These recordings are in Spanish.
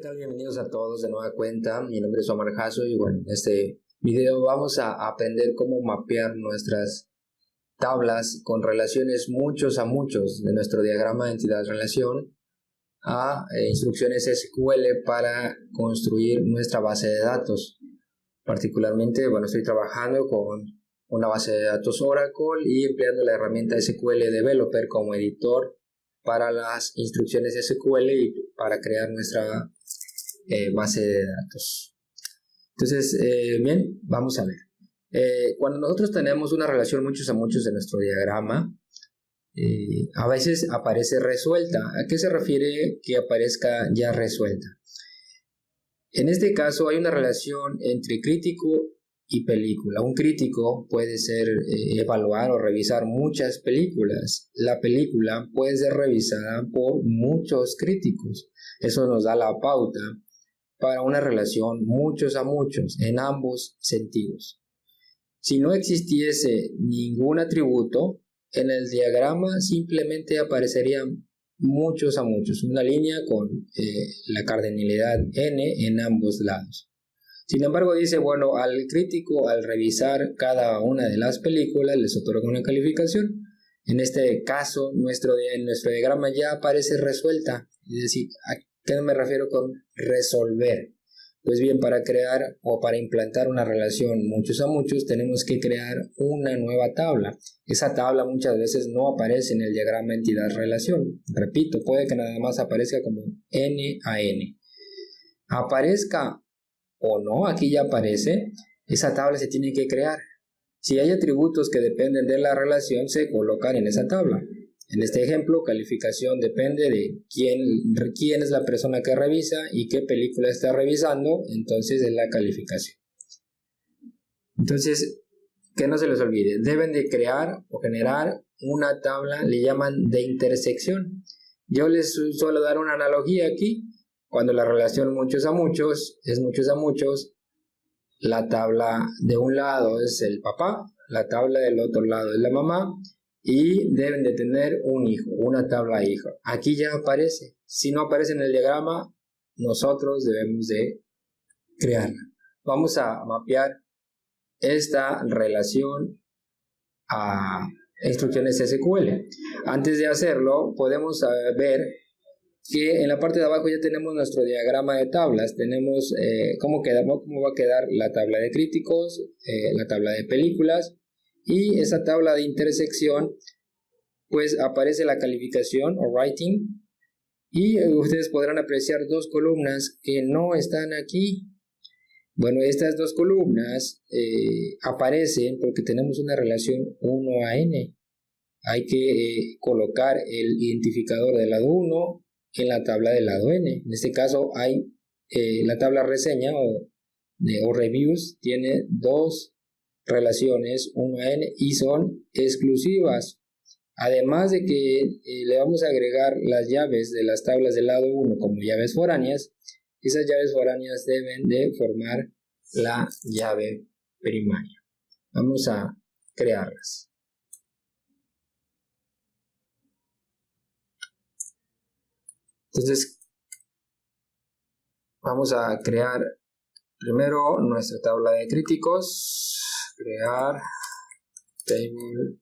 tal? Bienvenidos a todos de nueva cuenta. Mi nombre es Omar Jasso y bueno, en este video vamos a aprender cómo mapear nuestras tablas con relaciones muchos a muchos de nuestro diagrama de entidad-relación a instrucciones SQL para construir nuestra base de datos. Particularmente, bueno, estoy trabajando con una base de datos Oracle y empleando la herramienta SQL Developer como editor para las instrucciones SQL y para crear nuestra base de datos. Entonces, bien, vamos a ver. Cuando nosotros tenemos una relación muchos a muchos de nuestro diagrama, a veces aparece resuelta. ¿A qué se refiere que aparezca ya resuelta? En este caso hay una relación entre crítico y película. Un crítico puede ser evaluar o revisar muchas películas. La película puede ser revisada por muchos críticos. Eso nos da la pauta para una relación muchos a muchos en ambos sentidos. Si no existiese ningún atributo, en el diagrama simplemente aparecerían muchos a muchos, una línea con la cardinalidad n en ambos lados. Sin embargo, dice, bueno, al crítico, al revisar cada una de las películas, les otorga una calificación. En este caso, nuestro diagrama ya aparece resuelta. Es decir, ¿a qué me refiero con resolver? Pues bien, para crear o para implantar una relación muchos a muchos, tenemos que crear una nueva tabla. Esa tabla muchas veces no aparece en el diagrama entidad-relación. Repito, puede que nada más aparezca como n a n. Aparezca o no, aquí ya aparece, esa tabla se tiene que crear. Si hay atributos que dependen de la relación, se colocan en esa tabla. En este ejemplo, calificación depende de quién es la persona que revisa y qué película está revisando, entonces es la calificación. Entonces, que no se les olvide, deben de crear o generar una tabla, le llaman de intersección. Yo les suelo dar una analogía aquí. Cuando la relación muchos a muchos es muchos a muchos, la tabla de un lado es el papá, la tabla del otro lado es la mamá y deben de tener un hijo, una tabla hijo. Aquí ya aparece. Si no aparece en el diagrama, nosotros debemos de crearla. Vamos a mapear esta relación a instrucciones SQL. Antes de hacerlo, podemos ver que en la parte de abajo ya tenemos nuestro diagrama de tablas. Tenemos cómo va a quedar la tabla de críticos, la tabla de películas, y esa tabla de intersección pues aparece la calificación o rating, y ustedes podrán apreciar dos columnas que no están aquí. Bueno, estas dos columnas aparecen porque tenemos una relación 1 a n. Hay que colocar el identificador del lado 1 en la tabla del lado n. En este caso hay la tabla reseña o reviews tiene dos relaciones 1 a n y son exclusivas. Además de que le vamos a agregar las llaves de las tablas del lado 1 como llaves foráneas, esas llaves foráneas deben de formar la llave primaria. Vamos a crearlas. Entonces, vamos a crear primero nuestra tabla de críticos. Crear table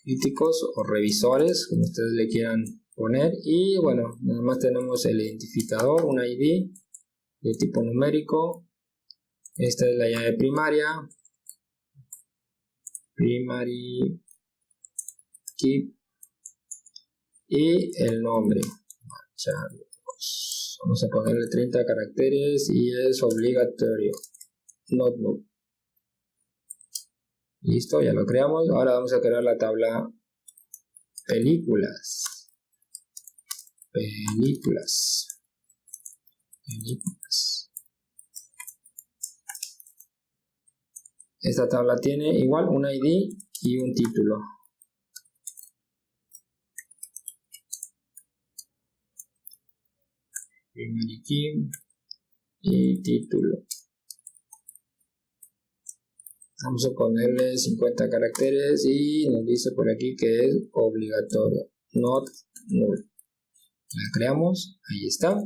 críticos o revisores, como ustedes le quieran poner. Y bueno, nada más tenemos el identificador, un ID de tipo numérico. Esta es la llave primaria. Primary key. Y el nombre. Vamos a ponerle 30 caracteres y es obligatorio. Notebook. Listo, ya lo creamos. Ahora vamos a crear la tabla películas. Películas. Esta tabla tiene igual un ID y un título. Primary key y título. Vamos a ponerle 50 caracteres y nos dice por aquí que es obligatorio, not null. La creamos, ahí está.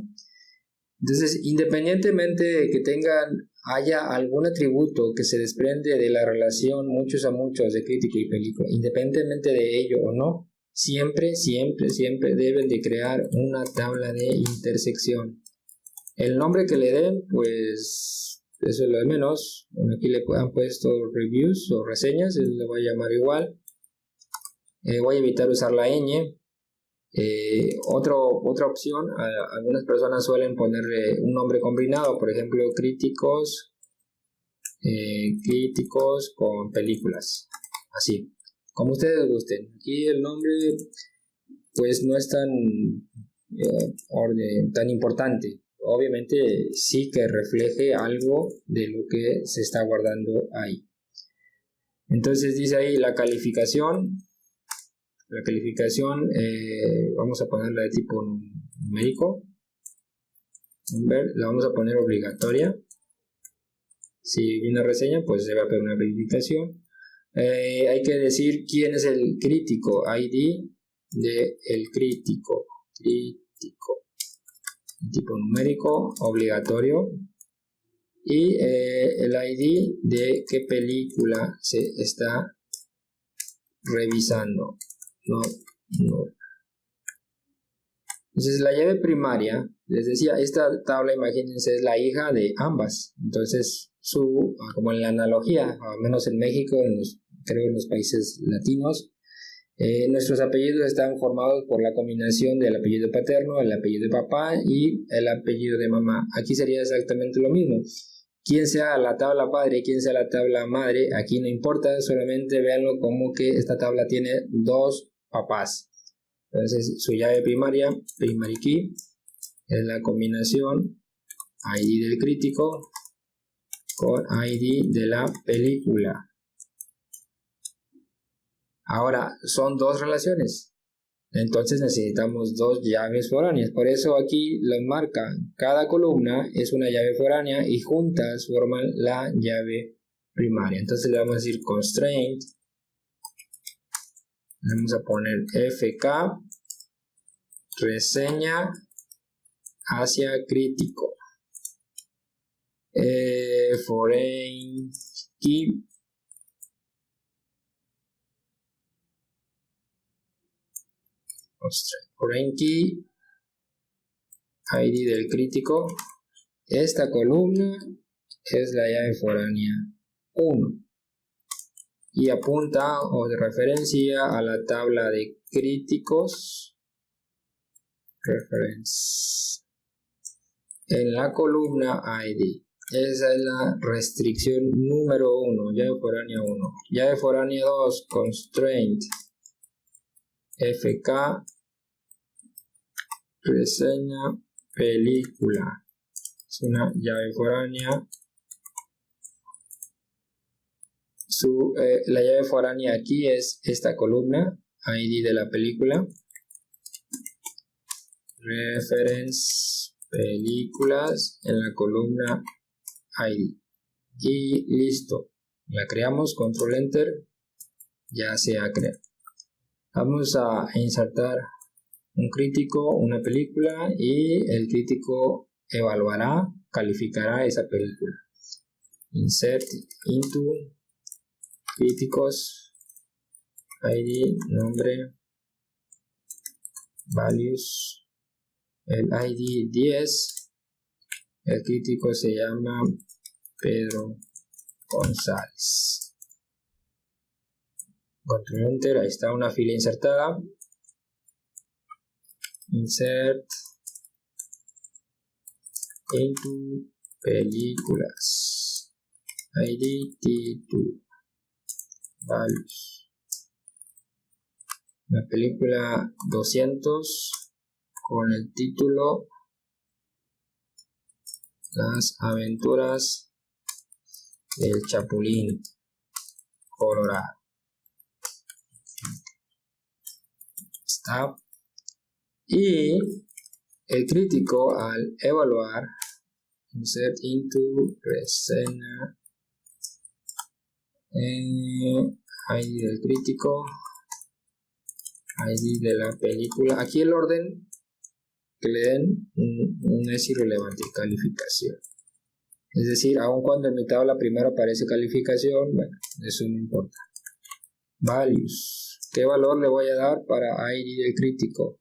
Entonces, independientemente de que haya algún atributo que se desprende de la relación muchos a muchos de crítico y película, independientemente de ello o no, siempre deben de crear una tabla de intersección. El nombre que le den, pues eso es lo de menos. Bueno, aquí le han puesto reviews o reseñas, le voy a llamar igual. Voy a evitar usar la ñ. Otra opción, algunas personas suelen ponerle un nombre combinado, por ejemplo, críticos con películas, así, como ustedes gusten. Aquí el nombre pues no es tan importante, obviamente sí que refleje algo de lo que se está guardando ahí. Entonces dice ahí la calificación. Vamos a ponerla de tipo numérico. La vamos a poner obligatoria. Si hay una reseña, pues se va a pedir una verificación. Hay que decir quién es el crítico. ID del crítico. Tipo numérico, obligatorio. Y el ID de qué película se está revisando. No. Entonces la llave primaria, les decía, esta tabla, imagínense, es la hija de ambas. Entonces, como en la analogía, al menos en México, creo en los países latinos, nuestros apellidos están formados por la combinación del apellido paterno, el apellido de papá y el apellido de mamá. Aquí sería exactamente lo mismo. Quien sea la tabla padre y quien sea la tabla madre, aquí no importa, solamente véanlo como que esta tabla tiene dos papás. Entonces su llave primaria, primary key, es la combinación ID del crítico con ID de la película. Ahora son dos relaciones, entonces necesitamos dos llaves foráneas. Por eso aquí lo marca, cada columna es una llave foránea y juntas forman la llave primaria. Entonces le vamos a decir constraint. Vamos a poner FK, reseña hacia crítico. Foreign key. Foreign key. ID del crítico. Esta columna es la llave foránea 1. Y apunta o de referencia a la tabla de críticos. Reference. En la columna ID. Esa es la restricción número 1. Llave foránea 1. Llave foránea 2. Constraint. FK. Reseña película. Es una llave foránea. La llave foránea aquí es esta columna, ID de la película, reference películas en la columna ID y listo, la creamos, control enter, ya se ha creado. Vamos a insertar un crítico, una película y el crítico evaluará, calificará esa película. Insert into críticos, ID, nombre, values, el ID 10, el crítico se llama Pedro González. Control Enter, ahí está una fila insertada. Insert into películas, ID, título, values. La película 200 con el título Las aventuras del Chapulín Colorado. Está. Y el crítico al evaluar, insert into reseña ID del crítico, ID de la película. Aquí el orden que le den un es irrelevante, calificación. Es decir, aun cuando en mi tabla primero aparece calificación, bueno, eso no importa. Values. ¿Qué valor le voy a dar para ID del crítico?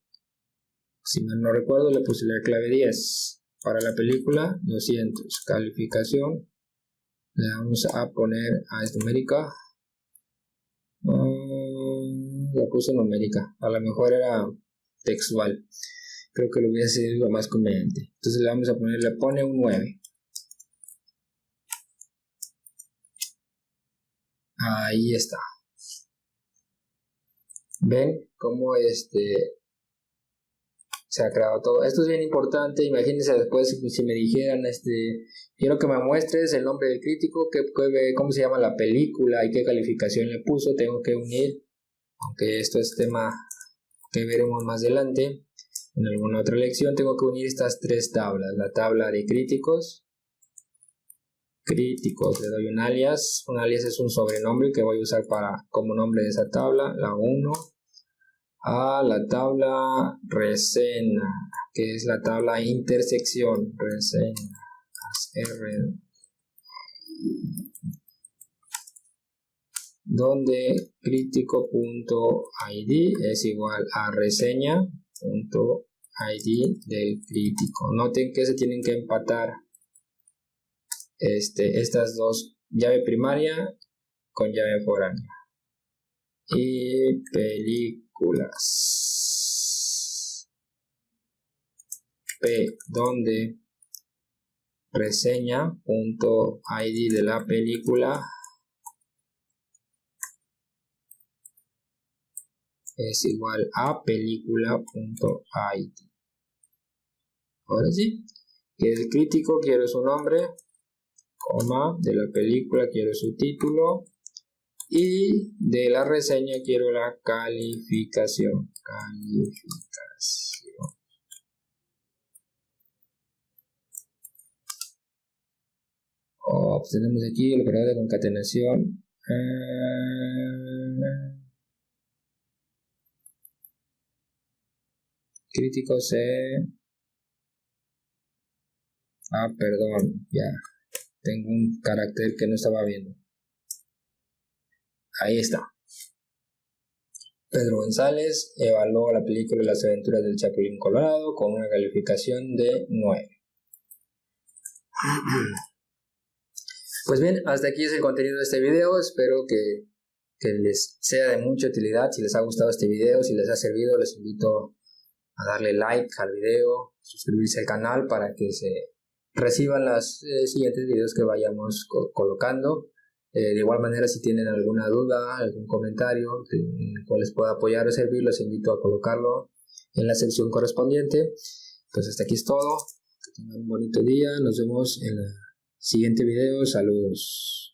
Si mal no recuerdo, le puse la clave 10. Para la película, 200. Calificación. Le vamos a poner es numérica. La puse numérica. A lo mejor era textual. Creo que lo hubiese sido lo más conveniente. Entonces le vamos a poner, le pone un 9. Ahí está. ¿Ven cómo se ha creado todo? Esto es bien importante. Imagínense después si me dijeran, quiero que me muestres el nombre del crítico, cómo se llama la película y qué calificación le puso. Tengo que unir, aunque esto es tema que veremos más adelante en alguna otra lección, tengo que unir estas tres tablas. La tabla de críticos, le doy un alias es un sobrenombre que voy a usar como nombre de esa tabla, la 1, a la tabla reseña, que es la tabla intersección, reseña, R, donde crítico.id es igual a reseña.id del crítico. Noten que se tienen que empatar estas dos, llave primaria con llave foránea. Y películas, donde reseña.id de la película es igual a película.id. Ahora sí, que el crítico quiero su nombre, coma, de la película quiero su título y de la reseña quiero la calificación. Tenemos aquí el operador de concatenación. Crítico C. Perdón, ya. Tengo un carácter que no estaba viendo. Ahí está. Pedro González evaluó la película Las aventuras del Chapulín Colorado con una calificación de 9. Pues bien, hasta aquí es el contenido de este video. Espero que les sea de mucha utilidad. Si les ha gustado este video, si les ha servido, les invito a darle like al video, suscribirse al canal para que se reciban los siguientes videos que vayamos colocando. De igual manera, si tienen alguna duda, algún comentario en el cual les pueda apoyar o servir, los invito a colocarlo en la sección correspondiente. Pues hasta aquí es todo. Que tengan un bonito día. Nos vemos en el siguiente video. Saludos.